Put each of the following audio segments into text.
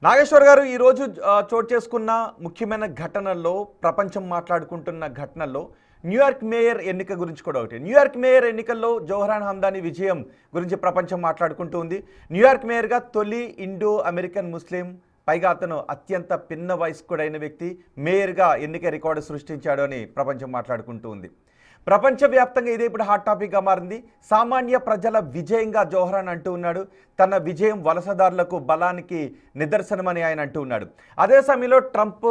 నాగేశ్వర్ గారు ఈరోజు చోటు చేసుకున్న ముఖ్యమైన ఘటనల్లో ప్రపంచం మాట్లాడుకుంటున్న ఘటనల్లో న్యూయార్క్ మేయర్ ఎన్నిక గురించి కూడా ఒకటి. న్యూయార్క్ మేయర్ ఎన్నికల్లో జోహరాన్ హమ్దాని విజయం గురించి ప్రపంచం మాట్లాడుకుంటూ ఉంది. న్యూయార్క్ మేయర్గా తొలి ఇండో అమెరికన్ ముస్లిం, పైగా అతను అత్యంత పిన్న వయస్కుడైన వ్యక్తి మేయర్గా ఎన్నిక రికార్డు సృష్టించాడు అని ప్రపంచం మాట్లాడుకుంటూ ఉంది. ప్రపంచవ్యాప్తంగా ఇదే ఇప్పుడు హాట్ టాపిక్గా మారింది. సామాన్య ప్రజల విజయంగా జోహరాన్ అంటూ ఉన్నాడు. తన విజయం వలసదారులకు బలానికి నిదర్శనమని ఆయన అంటూ ఉన్నాడు. అదే సమయంలో ట్రంప్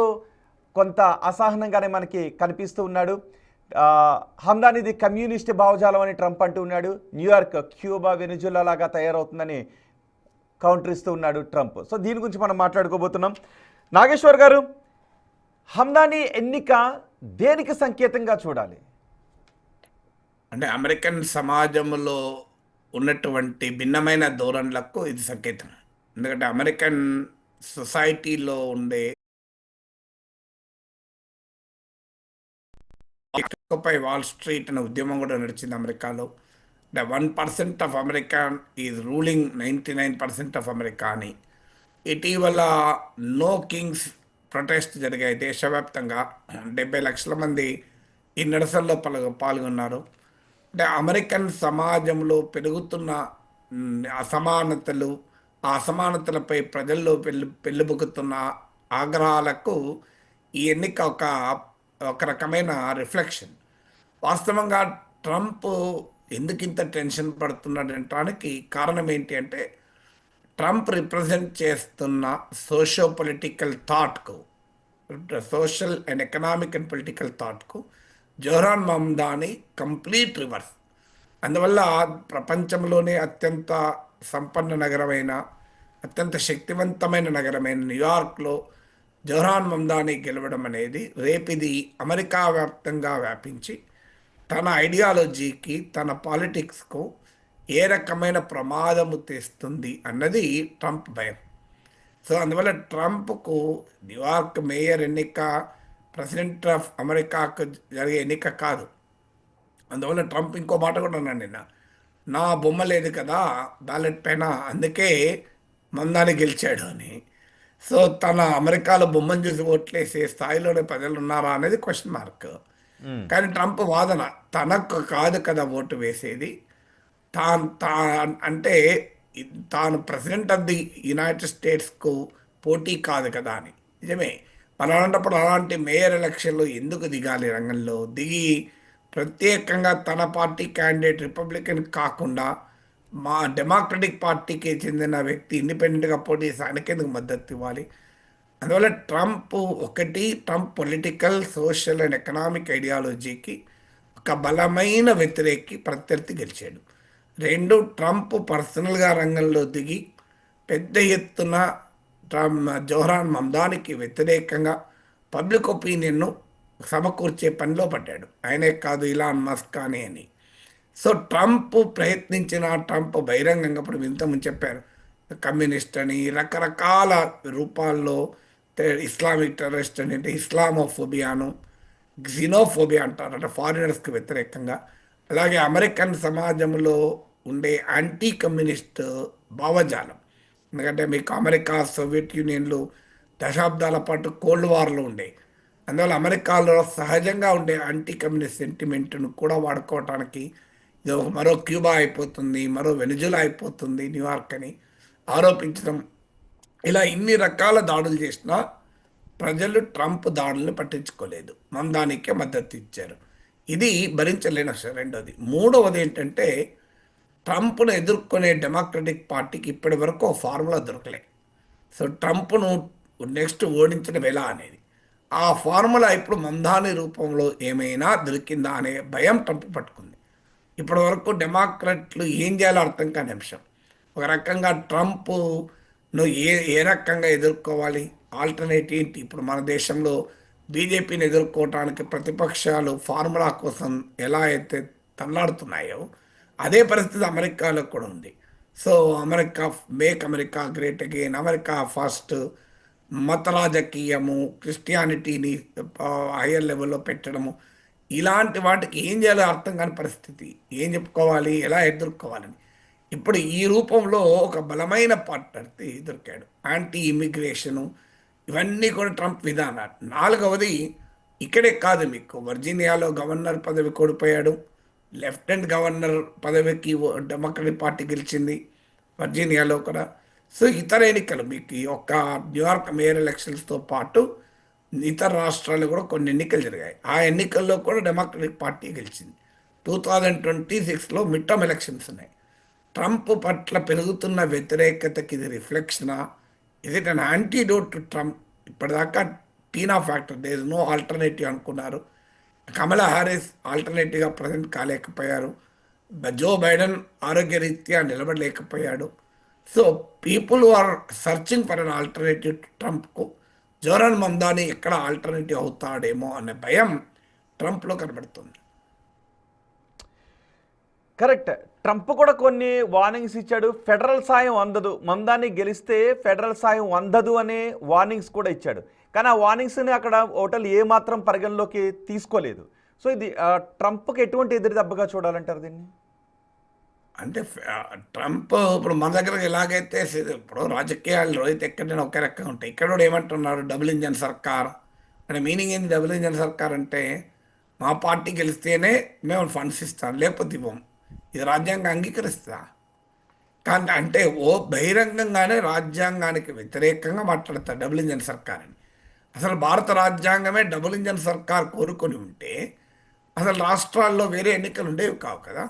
కొంత అసహనంగానే మనకి కనిపిస్తూ ఉన్నాడు. హమ్దానిది కమ్యూనిస్ట్ భావజాలం అని ట్రంప్ అంటూ ఉన్నాడు. న్యూయార్క్ క్యూబా, వెనిజులా లాగా తయారవుతుందని కౌంటర్ ఇస్తూ ఉన్నాడు ట్రంప్. సో దీని గురించి మనం మాట్లాడుకోబోతున్నాం. నాగేశ్వర్ గారు, హమ్దాని ఎన్నిక దేనికి సంకేతంగా చూడాలి? అంటే అమెరికన్ సమాజంలో ఉన్నటువంటి భిన్నమైన ధోరణులకు ఇది సంకేతం. ఎందుకంటే అమెరికన్ సొసైటీలో ఉండే పై వాల్ స్ట్రీట్ అనే ఉద్యమం కూడా నడిచింది అమెరికాలో. అంటే 1% of America is ruling 99% of America అని. ఇటీవల నో కింగ్స్ ప్రొటెస్ట్ జరిగాయి దేశవ్యాప్తంగా. 70 లక్షల మంది ఈ నిరసనలో పాల్గొన్నారు. అంటే అమెరికన్ సమాజంలో పెరుగుతున్న అసమానతలు, ఆ అసమానతలపై ప్రజల్లో పెళ్ళిబుకుతున్న ఆగ్రహాలకు ఈ ఎన్నిక ఒక రకమైన రిఫ్లెక్షన్. వాస్తవంగా ట్రంప్ ఎందుకు ఇంత టెన్షన్ పడుతున్నాడనడానికి కారణం ఏంటి అంటే, ట్రంప్ రిప్రజెంట్ చేస్తున్న సోషో పొలిటికల్ థాట్కు, social and economic and political థాట్కు జోహరాన్ మమ్దాని కంప్లీట్ రివర్స్. అందువల్ల ప్రపంచంలోనే అత్యంత సంపన్న నగరమైన, అత్యంత శక్తివంతమైన నగరమైన న్యూయార్క్లో జోహరాన్ మమ్దాని గెలవడం అనేది రేపిది అమెరికా వ్యాప్తంగా వ్యాపించి తన ఐడియాలజీకి, తన పాలిటిక్స్కు ఏ రకమైన ప్రమాదము తెస్తుంది అన్నది ట్రంప్ భయం. సో అందువల్ల ట్రంప్కు న్యూయార్క్ మేయర్ ఎన్నిక ప్రెసిడెంట్ ఆఫ్ అమెరికాకు జరిగే ఎన్నిక కాదు. అందువల్ల ట్రంప్ ఇంకో మాట కూడా అన్నాడు నిన్న, నా బొమ్మ లేదు కదా బ్యాలెట్ పైన, అందుకే మందాని గెలిచాడు అని. సో తన అమెరికాలో బొమ్మను చూసి ఓట్లేసే స్థాయిలోనే ప్రజలు ఉన్నారా అనేది క్వశ్చన్ మార్క్. కానీ ట్రంప్ వాదన, తనకు కాదు కదా ఓటు వేసేది, అంటే తాను ప్రెసిడెంట్ ఆఫ్ ది యునైటెడ్ స్టేట్స్కు పోటీ కాదు కదా అని. నిజమే, మరి అలాంటప్పుడు అలాంటి మేయర్ ఎలక్షన్లో ఎందుకు దిగాలి? రంగంలో దిగి ప్రత్యేకంగా తన పార్టీ క్యాండిడేట్ రిపబ్లికన్ కాకుండా మా డెమోక్రటిక్ పార్టీకి చెందిన వ్యక్తి ఇండిపెండెంట్గా పోటీ చేసి ఆయనకెందుకు మద్దతు ఇవ్వాలి? అందువల్ల Trump political, social and economic ఐడియాలజీకి ఒక బలమైన ప్రత్యర్థి గెలిచాడు. రెండు, ట్రంప్ పర్సనల్గా రంగంలో దిగి పెద్ద ఎత్తున జోహరాన్ మమ్దానికి వ్యతిరేకంగా పబ్లిక్ ఒపీనియన్ను సమకూర్చే పనిలో పడ్డాడు. ఆయనే కాదు, ఇలాన్ మస్క్ కానీ అని. సో ట్రంప్ ట్రంప్ బహిరంగంగా ఇప్పుడు ఇంతకుముందు చెప్పారు, కమ్యూనిస్ట్ అని, రకరకాల రూపాల్లో ఇస్లామిక్ టెర్రరిస్ట్ అని, అంటే ఇస్లామోఫోబియాను, జినోఫోబియా అంటారు, అంటే ఫారినర్స్కి వ్యతిరేకంగా. అలాగే అమెరికన్ సమాజంలో ఉండే యాంటీ కమ్యూనిస్ట్ భావజాలం. ఎందుకంటే మీకు అమెరికా, సోవియట్ యూనియన్లు దశాబ్దాల పాటు కోల్డ్ వార్లో ఉండే, అందువల్ల అమెరికాలో సహజంగా ఉండే యాంటీ కమ్యూనిస్ట్ సెంటిమెంట్ను కూడా వాడుకోవటానికి ఇది మరో క్యూబా అయిపోతుంది, మరో వెనిజులా అయిపోతుంది న్యూయార్క్ అని ఆరోపించడం. ఇలా ఇన్ని రకాల దాడులు చేసినా ప్రజలు ట్రంప్ దాడులను పట్టించుకోలేదు, మమ్దానికే మద్దతు ఇచ్చారు. ఇది భరించలేని విషయం. రెండోది. మూడవది ఏంటంటే, ట్రంప్ను ఎదుర్కొనే డెమోక్రటిక్ పార్టీకి ఇప్పటి వరకు ఫార్ములా దొరకలే. సో ట్రంప్ను నెక్స్ట్ ఓడించడం ఎలా అనేది, ఆ ఫార్ములా ఇప్పుడు మమ్దాని రూపంలో ఏమైనా దొరికిందా అనే భయం ట్రంప్ పట్టుకుంది. ఇప్పటి వరకు డెమోక్రట్లు ఏం చేయాలో అర్థం కాని అంశం. ఒక రకంగా ట్రంప్ను ఏ రకంగా ఎదుర్కోవాలి, ఆల్టర్నేట్ ఏంటి? ఇప్పుడు మన దేశంలో బీజేపీని ఎదుర్కోవటానికి ప్రతిపక్షాలు ఫార్ములా కోసం ఎలా అయితే తల్లాడుతున్నాయో అదే పరిస్థితి అమెరికాలో కూడా ఉంది. So make America great again, America first, మత రాజకీయము, క్రిస్టియానిటీని హయ్యర్ లెవెల్లో పెట్టడము, ఇలాంటి వాటికి ఏం చేయాలో అర్థం కాని పరిస్థితి. ఏం చెప్పుకోవాలి, ఎలా ఎదుర్కోవాలని. ఇప్పుడు ఈ రూపంలో ఒక బలమైన పార్ట్నర్ దొరికాడు. యాంటీ ఇమిగ్రేషను ఇవన్నీ కూడా ట్రంప్ విధానాలు. నాలుగవది ఇక్కడే కాదు, మీకు వర్జీనియాలో గవర్నర్ పదవి కోల్పోయాడు. లెఫ్టినెంట్ గవర్నర్ పదవికి డెమోక్రటిక్ పార్టీ గెలిచింది వర్జీనియాలో కూడా. సో ఇతర ఎన్నికలు మీకు ఈ యొక్క న్యూయార్క్ మేయర్ ఎలక్షన్స్తో పాటు ఇతర రాష్ట్రాల్లో కూడా కొన్ని ఎన్నికలు జరిగాయి. ఆ ఎన్నికల్లో కూడా డెమోక్రటిక్ పార్టీ గెలిచింది. 2026లో మిడ్ టర్మ్ ఎలక్షన్స్ ఉన్నాయి. ట్రంప్ పట్ల పెరుగుతున్న వ్యతిరేకతకి ఇది రిఫ్లెక్షనా? Is it an antidote to Trump? ఇప్పటిదాకా TINA factor, there is no alternative అనుకున్నారు. కమలా హ్యారిస్ ఆల్టర్నేటివ్గా ప్రజెంట్ కాలేకపోయారు. జో బైడెన్ ఆరోగ్యరీత్యా నిలబడలేకపోయాడు. So people are searching for an alternative to ట్రంప్కు. జోరాన్ మమ్దాని ఎక్కడ ఆల్టర్నేటివ్ అవుతాడేమో అనే భయం ట్రంప్లో కనబడుతుంది. కరెక్ట్. ట్రంప్ కూడా కొన్ని వార్నింగ్స్ ఇచ్చాడు. ఫెడరల్ సాయం అందదు, మమ్దాని గెలిస్తే ఫెడరల్ సాయం అందదు అనే వార్నింగ్స్ కూడా ఇచ్చాడు. కానీ ఆ వార్నింగ్స్ని అక్కడ హోటల్ ఏమాత్రం పరిగణలోకి తీసుకోలేదు. సో ఇది ట్రంప్కి ఎటువంటి ఎదురు దెబ్బగా చూడాలంటారు దీన్ని? అంటే ట్రంప్ ఇప్పుడు మన దగ్గర ఎలాగైతే ఇప్పుడు రాజకీయాలు అయితే ఎక్కడైనా ఒకే రకంగా ఉంటాయి. ఇక్కడ కూడా ఏమంటున్నారు, డబుల్ ఇంజన్ సర్కార్ అంటే మీనింగ్ ఏంది? డబుల్ ఇంజన్ సర్కార్ అంటే మా పార్టీ గెలిస్తేనే మేము ఫండ్స్ ఇస్తాం, లేకపోతే ఇవ్వం. ఇది రాజ్యాంగం అంగీకరిస్తా? కానీ అంటే బహిరంగంగానే రాజ్యాంగానికి వ్యతిరేకంగా మాట్లాడతారు డబుల్ ఇంజన్ సర్కార్ అని. అసలు భారత రాజ్యాంగమే డబుల్ ఇంజన్ సర్కార్ కోరుకొని ఉంటే అసలు రాష్ట్రాల్లో వేరే ఎన్నికలు ఉండేవి కావు కదా.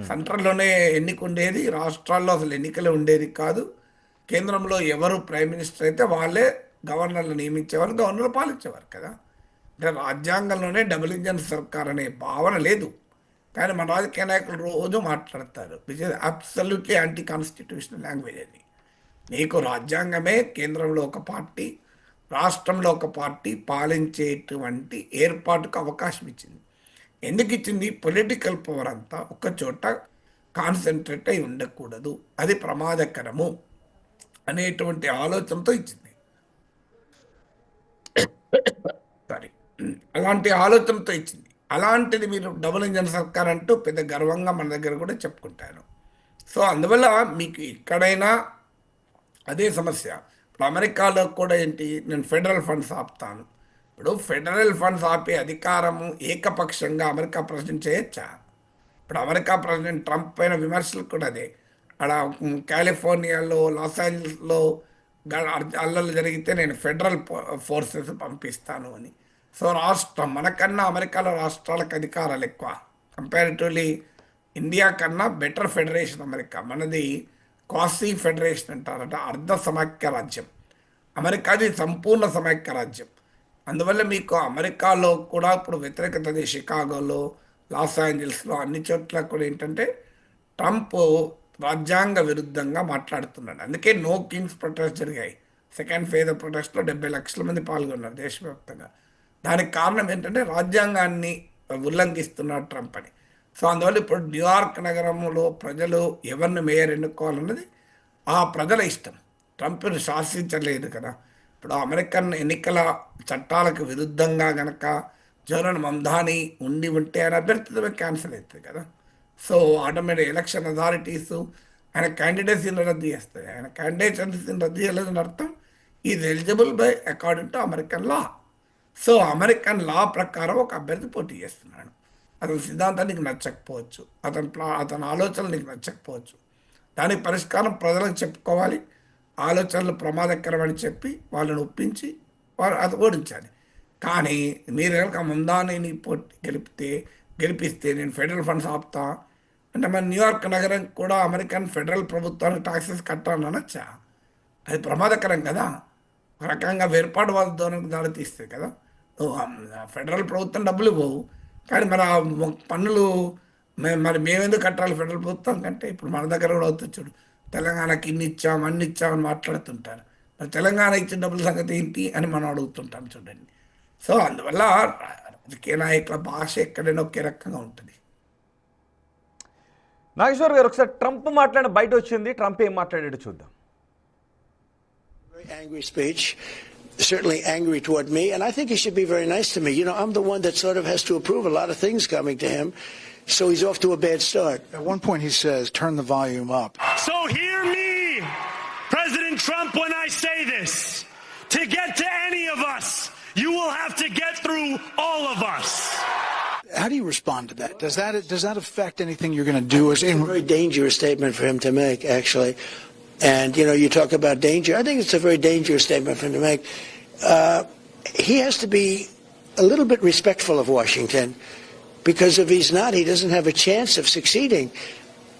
సెంట్రల్లోనే ఎన్నిక ఉండేది, రాష్ట్రాల్లో అసలు ఎన్నికలు ఉండేది కాదు. కేంద్రంలో ఎవరు ప్రైమ్ మినిస్టర్ అయితే వాళ్ళే గవర్నర్లు నియమించేవారు, గవర్నర్లు పాలించేవారు కదా. అంటే రాజ్యాంగంలోనే డబుల్ ఇంజన్ సర్కార్ అనే భావన లేదు. కానీ మన రాజకీయ నాయకులు రోజు మాట్లాడతారు, which is absolutely anti constitutional language అది. నీకు రాజ్యాంగమే కేంద్రంలో ఒక పార్టీ, రాష్ట్రంలో ఒక పార్టీ పాలించేటువంటి ఏర్పాటుకు అవకాశం ఇచ్చింది. ఎందుకు ఇచ్చింది? పొలిటికల్ పవర్ అంతా ఒక చోట కాన్సన్ట్రేట్ అయి ఉండకూడదు, అది ప్రమాదకరము అనేటువంటి ఆలోచనతో ఇచ్చింది. సారీ, అలాంటి ఆలోచనతో ఇచ్చింది. అలాంటిది మీరు డబుల్ ఇంజన్ సర్కార్ అంటూ పెద్ద గర్వంగా మన దగ్గర కూడా చెప్పుకుంటారు. సో అందువల్ల మీకు ఎక్కడైనా అదే సమస్య. ఇప్పుడు అమెరికాలో కూడా ఏంటి, నేను ఫెడరల్ ఫండ్స్ ఆపుతాను. ఇప్పుడు ఫెడరల్ ఫండ్స్ ఆపే అధికారము ఏకపక్షంగా అమెరికా ప్రెసిడెంట్ చేయొచ్చా? ఇప్పుడు అమెరికా ప్రెసిడెంట్ ట్రంప్ పైన విమర్శలు కూడా అదే. అక్కడ కాలిఫోర్నియాలో, లాస్ ఏంజల్స్లో అల్లర్లు జరిగితే నేను ఫెడరల్ ఫోర్సెస్ పంపిస్తాను అని. సో రాష్ట్రం మనకన్నా అమెరికాలో రాష్ట్రాలకు అధికారాలు ఎక్కువ. కంపారిటివ్లీ ఇండియా కన్నా బెటర్ ఫెడరేషన్ అమెరికా. మనది క్వాసీ ఫెడరేషన్ అంటారట, అర్ధ సమాఖ్య రాజ్యం. అమెరికాది సంపూర్ణ సమాఖ్య రాజ్యం. అందువల్ల మీకు అమెరికాలో కూడా ఇప్పుడు వ్యతిరేకత షికాగోలో, లాస్ ఏంజల్స్లో అన్ని చోట్ల కూడా ఏంటంటే ట్రంప్ రాజ్యాంగ విరుద్ధంగా మాట్లాడుతున్నాడు. అందుకే నో కింగ్స్ ప్రొటెస్ట్ జరిగాయి. సెకండ్ ఫేజ్ ప్రొటెస్ట్లో 70 లక్షల మంది పాల్గొన్నారు దేశవ్యాప్తంగా. దానికి కారణం ఏంటంటే రాజ్యాంగాన్ని ఉల్లంఘిస్తున్నాడు ట్రంప్ అని. సో అందువల్ల ఇప్పుడు న్యూయార్క్ నగరంలో ప్రజలు ఎవరిని మేయర్ ఎన్నుకోవాలన్నది ఆ ప్రజల ఇష్టం. ట్రంప్ను శాసించలేదు కదా. ఇప్పుడు అమెరికన్ ఎన్నికల చట్టాలకు విరుద్ధంగా గనక జోరాన్ మమ్దాని ఉంటే ఆయన అభ్యర్థిత్వమే క్యాన్సిల్ అవుతుంది కదా. సో ఆటోమేటిక్ ఎలక్షన్ అథారిటీస్ ఆయన క్యాండిడేట్స్ని రద్దు చేస్తాయి. ఆయన క్యాండిడేట్స్ని రద్దు చేయలేదని అర్థం is eligible by according to American law. So American law ప్రకారం ఒక అభ్యర్థి పోటీ చేస్తున్నాడు. అతని సిద్ధాంతం నీకు నచ్చకపోవచ్చు, అతని ఆలోచనలు నీకు నచ్చకపోవచ్చు. దానికి పరిష్కారం ప్రజలకు చెప్పుకోవాలి. ఆలోచనలు ప్రమాదకరమని చెప్పి వాళ్ళని ఒప్పించి వాళ్ళు అది ఓడించాలి. కానీ మీరు కనుక మమ్దానిని గెలిపిస్తే నేను ఫెడరల్ ఫండ్స్ ఆపుతా అంటే మన న్యూయార్క్ నగరం కూడా అమెరికన్ ఫెడరల్ ప్రభుత్వానికి టాక్సెస్ కట్టాలని అనొచ్చా? అది ప్రమాదకరం కదా. ఒక రకంగా వేర్పాటువాద ధోరణికి దారితీస్తుంది కదా. ఫెడరల్ ప్రభుత్వం డబ్బులు ఇవ్వవు, కానీ మరి ఆ పన్నులు మరి మేమెందుకు కట్టాలి ఫెడరల్ ప్రభుత్వం కంటే? ఇప్పుడు మన దగ్గర కూడా అవుతుంది చూడు, తెలంగాణకి ఇన్ని ఇచ్చాం అన్ని ఇచ్చామని మాట్లాడుతుంటారు. మరి తెలంగాణ ఇచ్చిన డబ్బుల సంగతి ఏంటి అని మనం అడుగుతుంటాం చూడండి. సో అందువల్ల రాజకీయ నాయకుల భాష ఎక్కడైనా ఒకే రకంగా ఉంటుంది. నాగేశ్వర్ గారు, ఒకసారి ట్రంప్ మాట్లాడిన బయట వచ్చింది, ట్రంప్ ఏం మాట్లాడాడు చూద్దాం. Very angry speech, certainly angry toward me, and I think he should be very nice to me. You know, I'm the one that sort of has to approve a lot of things coming to him. So he's off to a bad start. At one point, he says, turn the volume up. So hear me, President Trump, when I say this. To get to any of us, you will have to get through all of us. How do you respond to that? Does that affect anything you're going to do? It's a very dangerous statement for him to make, actually. And, you know, you talk about danger. I think it's a very dangerous statement for him to make. He has to be a little bit respectful of Washington, because if he's not, he doesn't have a chance of succeeding.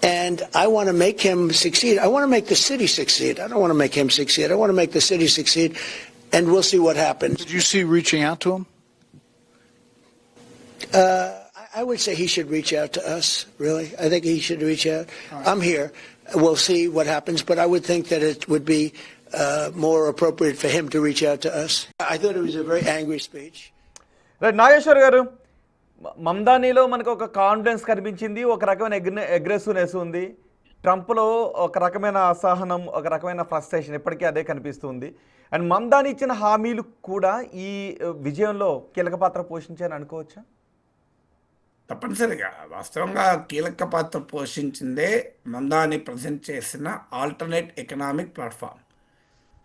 And I want to make him succeed. I want to make the city succeed. I don't want to make him succeed. I want to make the city succeed, and we'll see what happens. Did you see reaching out to him? I would say he should reach out to us, really. I think he should reach out. I'm here. We'll see what happens, but I would think that it would be more appropriate for him to reach out to us. I thought it was a very angry speech. Right Nageswar garu, మమ్దానీలో మనకు ఒక confidence కనిపించింది, ఒక రకమైన aggressiveness ఉంది. ట్రంప్లో ఒక రకమైన అసహనం, ఒక రకమైన ఫ్రస్ట్రేషన్ ఇప్పటికీ అదే కనిపిస్తుంది. అండ్ మమ్దానీ ఇచ్చిన హామీలు కూడా ఈ విజయంలో కీలక పాత్ర పోషించాయని అనుకోవచ్చా? తప్పనిసరిగా వాస్తవంగా కీలక పాత్ర పోషించిందే మమ్దానీ ప్రజెంట్ చేసిన ఆల్టర్నేట్ ఎకనామిక్ ప్లాట్ఫామ్.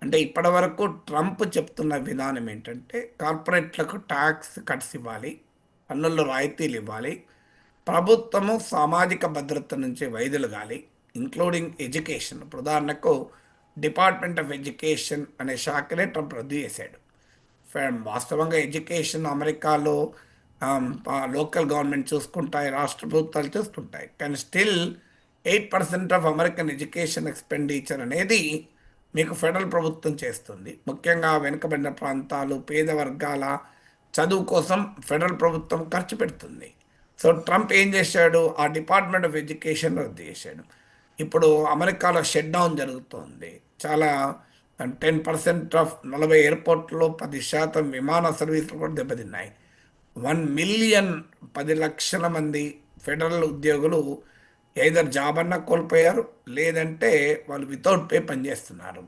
అంటే ఇప్పటి వరకు ట్రంప్ చెప్తున్న విధానం ఏంటంటే కార్పొరేట్లకు ట్యాక్స్ కట్స్ ఇవ్వాలి, పన్నుల్లో రాయితీలు ఇవ్వాలి, ప్రభుత్వము సామాజిక భద్రత నుంచి వైదొలగాలి, ఇంక్లూడింగ్ ఎడ్యుకేషన్. ఉదాహరణకు డిపార్ట్మెంట్ ఆఫ్ ఎడ్యుకేషన్ అనే శాఖనే ట్రంప్ రద్దు చేశాడు. వాస్తవంగా ఎడ్యుకేషన్ అమెరికాలో లోకల్ గవర్నమెంట్ చూసుకుంటాయి, రాష్ట్ర ప్రభుత్వాలు చూసుకుంటాయి. కానీ still 8% of American education expenditure అనేది మీకు ఫెడరల్ ప్రభుత్వం చేస్తుంది. ముఖ్యంగా వెనుకబడిన ప్రాంతాలు, పేద వర్గాల చదువు కోసం ఫెడరల్ ప్రభుత్వం ఖర్చు పెడుతుంది. సో ట్రంప్ ఏం చేశాడు, ఆ డిపార్ట్మెంట్ ఆఫ్ ఎడ్యుకేషన్ రద్దు చేశాడు. ఇప్పుడు అమెరికాలో షట్ డౌన్ జరుగుతుంది. చాలా 10% ఆఫ్ 40 ఎయిర్పోర్ట్లో 10% విమాన సర్వీసులు కూడా దెబ్బతిన్నాయి. 1 మిలియన్ 10 లక్షల మంది ఫెడరల్ ఉద్యోగులు ఎయిదర్ జాబ్ అన్నా కోల్పోయారు, లేదంటే వాళ్ళు వితౌట్ పే పనిచేస్తున్నారు.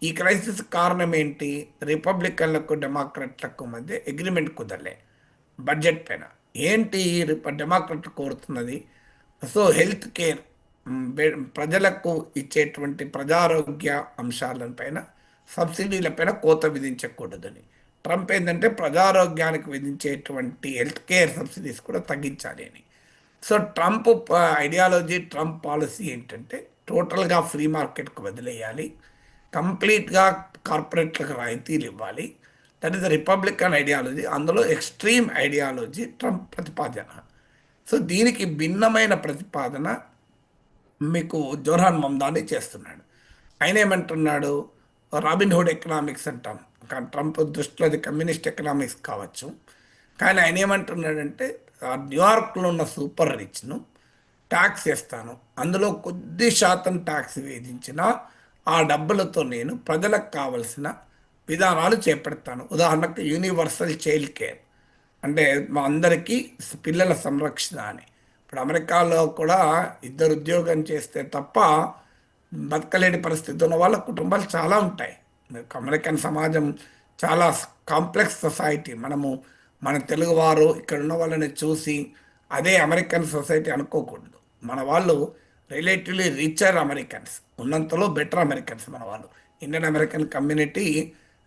ఈ క్రైసిస్ కారణం ఏంటి? రిపబ్లికన్లకు డెమోక్రాట్లకు మధ్య అగ్రిమెంట్ కుదరలే బడ్జెట్ పైన. ఏంటి డెమోక్రాట్ కోరుతున్నది? సో హెల్త్ కేర్, ప్రజలకు ఇచ్చేటువంటి ప్రజారోగ్య అంశాలపైన సబ్సిడీలపైన కోత విధించకూడదని. ట్రంప్ ఏంటంటే ప్రజారోగ్యానికి విధించేటువంటి హెల్త్ కేర్ సబ్సిడీస్ కూడా తగ్గించాలి అని. So Trump ideology, Trump policy ఏంటంటే టోటల్గా ఫ్రీ మార్కెట్కు వదిలేయాలి, కంప్లీట్గా కార్పొరేట్లకు రాయితీలు ఇవ్వాలి. That is the Republican ideology. అందులో ఎక్స్ట్రీమ్ ఐడియాలజీ ట్రంప్ ప్రతిపాదన. సో దీనికి భిన్నమైన ప్రతిపాదన మీకు జోర్హాన్ మమ్దానీ చేస్తున్నాడు. ఆయన ఏమంటున్నాడు, రాబిన్హుడ్ ఎకనామిక్స్ అంటాం. కానీ ట్రంప్ దృష్టిలో అది కమ్యూనిస్ట్ ఎకనామిక్స్ కావచ్చు. కానీ ఆయన ఏమంటున్నాడంటే న్యూయార్క్లో ఉన్న సూపర్ రిచ్ను ట్యాక్స్ వేస్తాను, అందులో కొద్ది శాతం ట్యాక్స్ విధించిన ఆ డబ్బులతో నేను ప్రజలకు కావలసిన విధానాలు చేపడతాను. ఉదాహరణకు యూనివర్సల్ చైల్డ్ కేర్, అంటే మా అందరికీ పిల్లల సంరక్షణ అని. ఇప్పుడు అమెరికాలో కూడా 2 ఉద్యోగం చేస్తే తప్ప బతకలేని పరిస్థితి ఉన్న వాళ్ళ కుటుంబాలు చాలా ఉంటాయి. అమెరికన్ సమాజం చాలా కాంప్లెక్స్ సొసైటీ. మన తెలుగువారు ఇక్కడ ఉన్న వాళ్ళని చూసి అదే అమెరికన్ సొసైటీ అనుకోకూడదు. మన వాళ్ళు రిలేటివ్లీ రిచర్ అమెరికన్స్, ఉన్నంతలో బెటర్ అమెరికన్స్ మన వాళ్ళు. Indian American community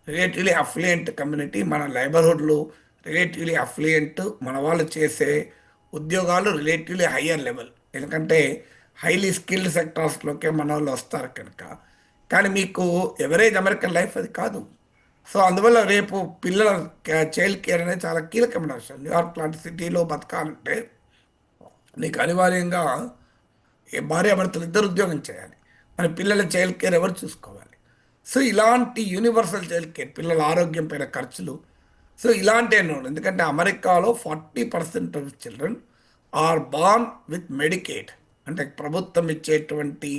relatively affluent community. మన లైబర్హుడ్లు రిలేటివ్లీ అఫ్లుయెంట్. మన వాళ్ళు చేసే ఉద్యోగాలు రిలేటివ్లీ హయ్యర్ లెవెల్, ఎందుకంటే హైలీ స్కిల్డ్ సెక్టార్స్లోకే మన వాళ్ళు వస్తారు కనుక. కానీ మీకు ఎవరేజ్ అమెరికన్ లైఫ్ అది కాదు. సో అందువల్ల రేపు పిల్లల చైల్డ్ కేర్ అనేది చాలా కీలకమైన విషయం. న్యూయార్క్ లాంటి సిటీలో బతకాలంటే నీకు అనివార్యంగా భార్యాభర్తలు 2 ఉద్యోగం చేయాలి. మరి పిల్లల చైల్డ్ కేర్ ఎవరు చూసుకోవాలి? సో ఇలాంటి యూనివర్సల్ చైల్డ్ కేర్, పిల్లల ఆరోగ్యం పైన ఖర్చులు, సో ఇలాంటి ఎన్నో. ఎందుకంటే అమెరికాలో 40% of children are born with Medicaid, అంటే ప్రభుత్వం ఇచ్చేటువంటి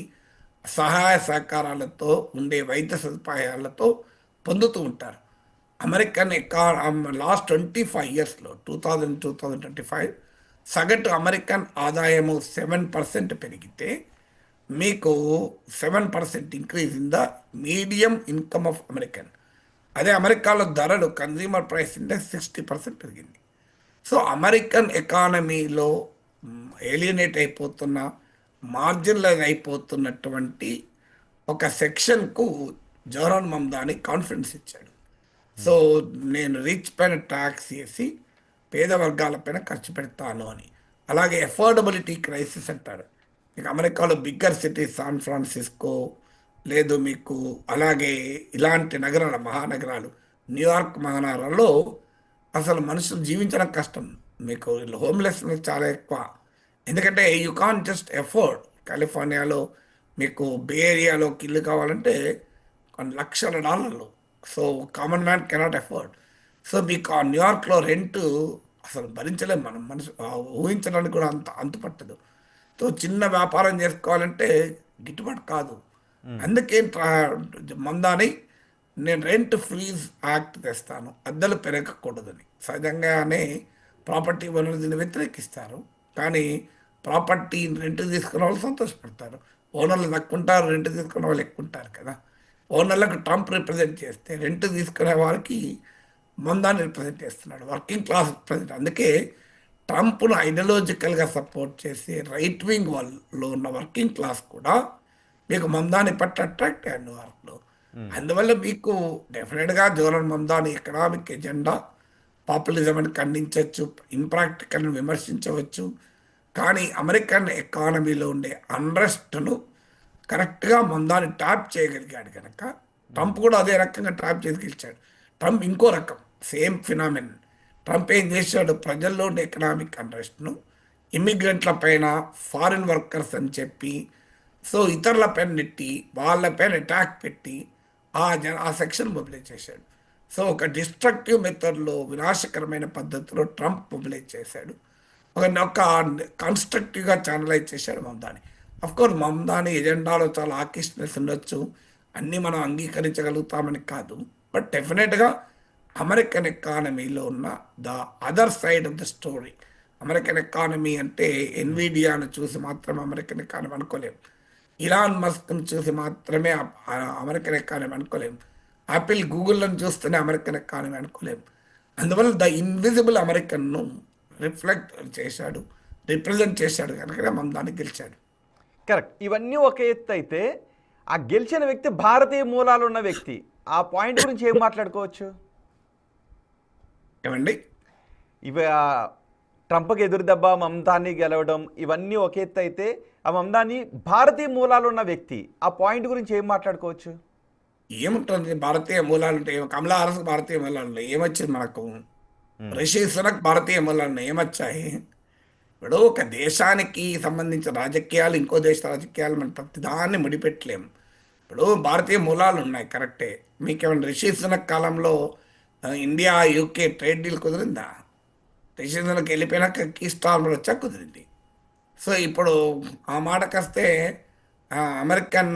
సహాయ సహకారాలతో ఉండే వైద్య సదుపాయాలతో పొందుతూ ఉంటారు. అమెరికన్ లాస్ట్ 25 ఇయర్స్లో 2025 సగటు అమెరికన్ ఆదాయము 7% పెరిగితే మీకు 7% increase in the medium income of American. అదే అమెరికాలో ధరలు, కన్జ్యూమర్ ప్రైస్ ఇండెక్స్ 60% పెరిగింది. సో అమెరికన్ ఎకానమీలో ఏలియనేట్ అయిపోతున్న, మార్జినలైజ్ అయిపోతున్నటువంటి ఒక సెక్షన్కు జవహర్ మమ్దాని కాన్ఫిడెన్స్ ఇచ్చాడు. సో నేను రిచ్ పైన ట్యాక్స్ వేసి పేద వర్గాల పైన ఖర్చు పెడతాను అని. అలాగే అఫోర్డబిలిటీ క్రైసిస్ అంటారు. మీకు అమెరికాలో బిగ్గర్ సిటీస్ శాన్ ఫ్రాన్సిస్కో లేదు, మీకు అలాగే ఇలాంటి నగరాలు, మహానగరాలు, న్యూయార్క్ మహానగరాల్లో అసలు మనుషులు జీవించడం కష్టం. మీకు హోమ్లెస్నెస్ చాలా ఎక్కువ. ఎందుకంటే యూ కాన్ జస్ట్ ఎఫోర్డ్. కాలిఫోర్నియాలో మీకు బే ఏరియాలోకి ఇల్లు కావాలంటే కొన్ని లక్షల డాలర్లు. So common man cannot afford. So మీకు ఆ న్యూయార్క్లో రెంట్ అసలు భరించలేము మనం, ఊహించడానికి కూడా అంతుపట్టదు. సో చిన్న వ్యాపారం చేసుకోవాలంటే గిట్టుబాటు కాదు. అందుకే మందాని నేను రెంట్ ఫ్రీజ్ యాక్ట్ తెస్తాను, అద్దెలు పెరగకూడదని. సహజంగానే ప్రాపర్టీ ఓనర్లు దీన్ని వ్యతిరేకిస్తారు, కానీ ప్రాపర్టీ రెంట్ తీసుకున్న వాళ్ళు సంతోషపడతారు. ఓనర్లు తక్కువ రెంట్ తీసుకున్న వాళ్ళు ఎక్కువ ఉంటారు కదా. ఓనర్లకు ట్రంప్ రిప్రజెంట్ చేస్తే రెంట్ తీసుకునే వారికి మందాన్ని రిప్రజెంట్ చేస్తున్నాడు, వర్కింగ్ క్లాస్ రిప్రజెంట్. అందుకే ట్రంప్ను ఐడియాలజికల్గా సపోర్ట్ చేసి రైట్ వింగ్ వాళ్ళలో ఉన్న వర్కింగ్ క్లాస్ కూడా మీకు మమ్దాని పట్ల అట్రాక్ట్ అయ్యారు న్యూయార్క్లో. అందువల్ల మీకు డెఫినెట్గా Jawahar Mamdani economic agenda populism అని ఖండించవచ్చు, ఇంప్రాక్టికల్ విమర్శించవచ్చు, కానీ అమెరికన్ ఎకానమీలో ఉండే అన్రెస్ట్ను కరెక్ట్గా మమ్దాని ట్యాప్ చేయగలిగాడు కనుక ట్రంప్ కూడా అదే రకంగా ట్యాప్ చేసి గెలిచాడు. ట్రంప్ ఇంకో రకం సేమ్ ఫినామిన్. ట్రంప్ ఏం చేశాడు, ప్రజల్లో ఉండే ఎకనామిక్ అన్రెస్ట్ను ఇమ్మిగ్రెంట్ల పైన, ఫారిన్ వర్కర్స్ అని చెప్పి సో ఇతరుల పైన నెట్టి వాళ్ళపైన అటాక్ పెట్టి ఆ సెక్షన్ మొబిలైజ్ చేశాడు. సో ఒక డిస్ట్రక్టివ్ మెథడ్లో, వినాశకరమైన పద్ధతిలో ట్రంప్ మొబిలైజ్ చేశాడు. ఒక కన్స్ట్రక్టివ్గా ఛానలైజ్ చేశాడు మమ్దాని. అఫ్కోర్స్ మమ్దాని ఎజెండాలో చాలా ఆకిష్నెస్ ఉండొచ్చు, అన్నీ మనం అంగీకరించగలుగుతామని కాదు. బట్ డెఫినెట్గా అమెరికన్ ఎకానమీలో ఉన్న the other side of the story. American economy అంటే ఎన్విడియాను చూసి మాత్రమే అమెరికన్ ఎకానమీ అనుకోలేము, ఇలాన్ మస్క్ను చూసి మాత్రమే అమెరికన్ ఎకానమీ అనుకోలేము, యాపిల్ గూగుల్లను చూస్తేనే అమెరికన్ ఎకానమీ అనుకోలేము. అందువల్ల ద ఇన్విజిబుల్ అమెరికన్ను రిఫ్లెక్ట్ చేశాడు, రిప్రజెంట్ చేశాడు కనుక మనం దాన్ని గెలిచాడు. కరెక్ట్. ఇవన్నీ ఒక ఎత్తు అయితే ఆ గెలిచిన వ్యక్తి భారతీయ మూలాలు ఉన్న వ్యక్తి, ఆ పాయింట్ గురించి ఏం మాట్లాడుకోవచ్చు? ఏమండి, ఇవి ట్రంప్కి ఎదురు దెబ్బ, మమ్దాని గెలవడం, ఇవన్నీ ఒక ఎత్తు అయితే ఆ మమ్దాని భారతీయ మూలాలు ఉన్న వ్యక్తి, ఆ పాయింట్ గురించి ఏం మాట్లాడుకోవచ్చు? ఏముంటుంది భారతీయ మూలాలు అంటే? కమలా హారిస్ భారతీయ మూలాలు ఉన్నాయి, ఏమొచ్చింది మనకు? రిషి సునక్ భారతీయ మూలాలు ఉన్నాయి, ఏమొచ్చాయి? ఇప్పుడు ఒక దేశానికి సంబంధించిన రాజకీయాలు ఇంకో దేశ రాజకీయాలు మనం ప్రతిదాన్ని ముడిపెట్టలేము. ఇప్పుడు భారతీయ మూలాలు ఉన్నాయి కరెక్టే. మీకేమైనా రిషి సునక్ కాలంలో ఇండియా యూకే ట్రేడ్ డీల్ కుదిరిందా? రిషి సునక్ వెళ్ళిపోయినాక కీ స్టార్మర్ వచ్చా కుదిరింది. సో ఇప్పుడు ఆ మాటకొస్తే అమెరికన్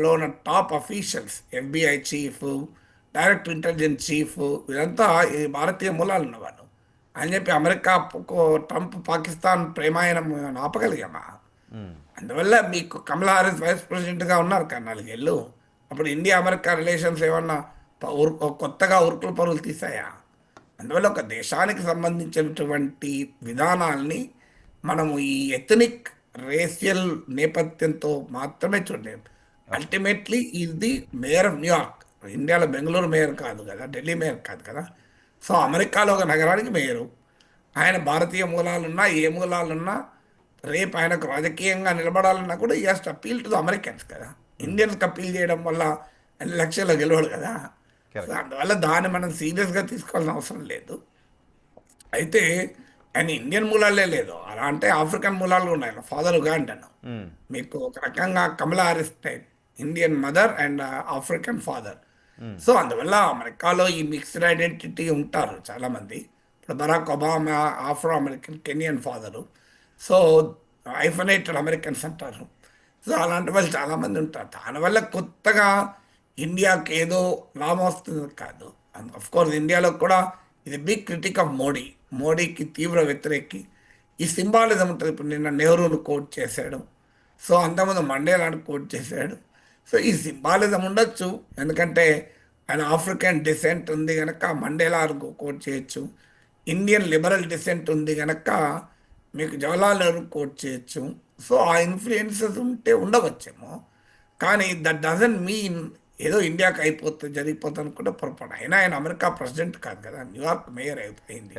లో ఉన్న top officials, FBI chief, direct intelligence chief, వీళ్ళంతా ఈ భారతీయ మూలాలు ఉన్నవాళ్ళు అని చెప్పి అమెరికా ట్రంప్ పాకిస్తాన్ ప్రేమాయణం ఆపగలిగామా? అందువల్ల మీకు కమలా హారిస్ వైస్ ప్రెసిడెంట్గా ఉన్నారు కదా 4 ఏళ్ళు. అప్పుడు ఇండియా అమెరికా రిలేషన్స్ ఏమన్నా కొత్తగా ఉరుకులు పరుగులు తీసాయా? అందువల్ల ఒక దేశానికి సంబంధించినటువంటి విధానాల్ని మనము ఈ ఎథనిక్ రేషియల్ నేపథ్యంతో మాత్రమే చూడలేము. అల్టిమేట్లీ ఇది మేయర్ ఆఫ్ న్యూయార్క్, ఇండియాలో బెంగళూరు మేయర్ కాదు కదా, ఢిల్లీ మేయర్ కాదు కదా. సో అమెరికాలో ఒక నగరానికి మేయరు. ఆయన భారతీయ మూలాలున్నా ఏ మూలాలున్నా రేపు ఆయనకు రాజకీయంగా నిలబడాలన్నా కూడా ఈ has to appeal to the Americans కదా. ఇండియన్స్కి అపీల్ చేయడం వల్ల అన్ని లక్షల్లో గెలవడు కదా. సో అందువల్ల దాన్ని మనం సీరియస్గా తీసుకోవాల్సిన అవసరం లేదు. అయితే ఆయన ఇండియన్ మూలాలే లేదు, అలా అంటే ఆఫ్రికన్ మూలాలు ఉన్నాయి. ఫాదర్ ఉగాండన్, మీకు ఒక రకంగా Kamala Harris type Indian mother and African father. So అందువల్ల అమెరికాలో ఈ మిక్స్డ్ ఐడెంటిటీ ఉంటారు చాలామంది. ఇప్పుడు Barack Obama Afro American Kenyan father, so hyphenated Americans అంటారు. సో అలాంటి వాళ్ళు చాలామంది ఉంటారు. దానివల్ల కొత్తగా ఇండియాకి ఏదో లాభం వస్తుంది కాదు. అఫ్కోర్స్ ఇండియాలో కూడా ఇది బిగ్ క్రిటిక్ ఆఫ్ మోడీకి తీవ్ర వ్యతిరేకి. ఈ సింబాలిజం ఉంటుంది. ఇప్పుడు నిన్న నెహ్రూను కోట్ చేశాడు, సో అంతకుముందు మండేలాను కోట్ చేశాడు. సో ఈ సింబాలిజం ఉండొచ్చు, ఎందుకంటే ఆయన ఆఫ్రికన్ డిసెంట్ ఉంది కనుక మండేలా కోట్ చేయొచ్చు. ఇండియన్ లిబరల్ డిసెంట్ ఉంది కనుక మీకు జవహర్లాల్ నెహ్రూ కోట్ చేయొచ్చు. సో ఆ ఇన్ఫ్లుయెన్సెస్ ఉంటే ఉండవచ్చేమో, కానీ దట్ డజంట్ మీన్ ఏదో ఇండియాకి అయిపోతుంది జరిగిపోతుంది అనుకుంటే పొరపాటు. అయినా ఆయన అమెరికా ప్రెసిడెంట్ కాదు కదా, న్యూయార్క్ మేయర్ అయింది.